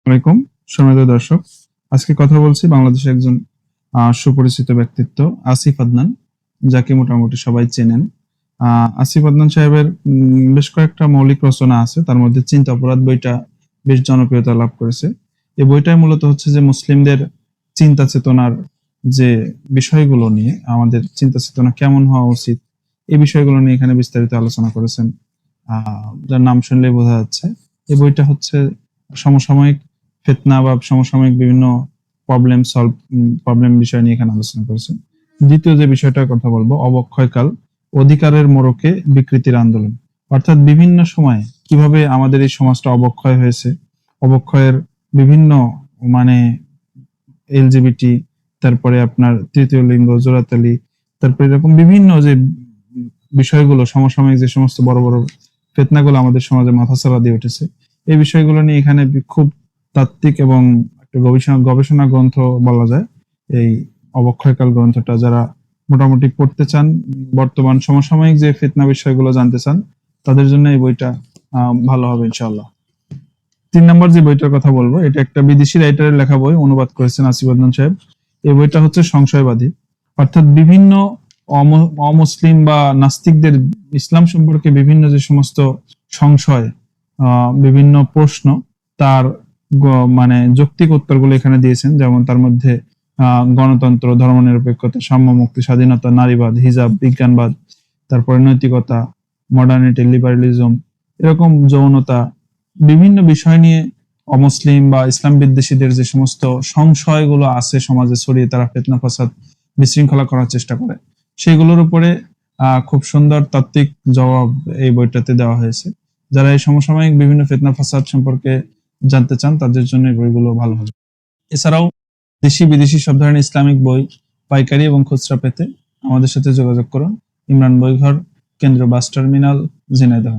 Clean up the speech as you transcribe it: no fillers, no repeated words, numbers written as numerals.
আলাইকুম সম্মানিত দর্শক, আজকে কথা বলছি বাংলাদেশের একজন সুপরিচিত ব্যক্তিত্ব আসিফ আদনান, যাকে মোটামুটি সবাই চেনেন। আসিফ আদনান সাহেবের বেশ কয়েকটা মৌলিক রচনা আছে, তার মধ্যে চিন্তা অপরাধ বইটা বেশ জনপ্রিয়তা লাভ করেছে। এই বইটাই মূলত হচ্ছে যে মুসলিমদের চিন্তা চেতনার যে বিষয়গুলো নিয়ে, আমাদের চিন্তা চেতনা কেমন হওয়া উচিত, এই বিষয়গুলো নিয়ে এখানে বিস্তারিত আলোচনা করেছেন। যার নাম শুনলেই বোঝা যাচ্ছে এই বইটা হচ্ছে সমসাময়িক ফিতনা বা সমসাময়িক বিভিন্ন প্রবলেম বিষয় নিয়ে এখানে আলোচনা করেছেন। দ্বিতীয় যে বিষয়টার কথা বলবো, অবক্ষয়কাল, অধিকারের মোড়কে বিকৃতির আন্দোলন। অর্থাৎ বিভিন্ন সময়ে কিভাবে আমাদের এই সমাজটা অবক্ষয় হয়েছে, অবক্ষয়ের বিভিন্ন মানে এলজিবিটি, তারপরে আপনার তৃতীয় লিঙ্গ, জোড়াতালি, তারপরে এরকম বিভিন্ন যে বিষয়গুলো, সমসাময়িক যে সমস্ত বড় বড় ফিতনাগুলো আমাদের সমাজে মাথাচাড়া দিয়ে উঠেছে, এই বিষয়গুলো নিয়ে এখানে খুব তাত্ত্বিক এবং একটা গবেষণা গ্রন্থ বলা যায়। এই অবক্ষয়কাল গ্রন্থটা যারা মোটামুটি পড়তে চান, বর্তমান সমসাময়িক যে ফিতনা বিষয়গুলো জানতে চান, তাদের জন্য এই বইটা ভালো হবে ইনশাআল্লাহ। 3 নম্বর যে বইটার কথা বলবো, এটা একটা বিদেশি রাইটারের লেখা বই, অনুবাদ করেছেন আসিফ আদনান সাহেব। এই বইটা হচ্ছে সংশয়বাদী, অর্থাৎ বিভিন্ন অমুসলিম বা নাস্তিকদের ইসলাম সম্পর্কে বিভিন্ন যে সমস্ত সংশয়, বিভিন্ন প্রশ্ন, তার মানে যৌক্তিক উত্তরগুলো এখানে দিয়েছেন। যেমন তার মধ্যে গণতন্ত্র, ধর্মনিরপেক্ষতা, সাম্য, মুক্তি, স্বাধীনতা, নারীবাদ, হিজাব, বিজ্ঞানবাদ, তারপরে নৈতিকতা, মডার্নিটি, লিবারালিজম, এরকম যৌনতা, বিভিন্ন বিষয় নিয়ে অমুসলিম বা ইসলাম বিদ্বেষীদের যে সমস্ত সংশয়গুলো আছে সমাজে ছড়িয়ে, তারা ফিতনা ফাসাদ বিশৃঙ্খলা করার চেষ্টা করে, সেগুলোর উপরে খুব সুন্দর তাত্ত্বিক জবাব এই বইটাতে দেওয়া হয়েছে। যারা এই সমসাময়িক বিভিন্ন ফিতনা ফাসাদ সম্পর্কে জানতে চান, তাদের জন্য এই বইগুলো ভালো হবে। এছাড়াও দেশি বিদেশি সব ধরনের ইসলামিক বই পাইকারি এবং খুচরা পেতে আমাদের সাথে যোগাযোগ করুন। ইমরান বইঘর, কেন্দ্র বাস টার্মিনাল, ঝিনাইদহ।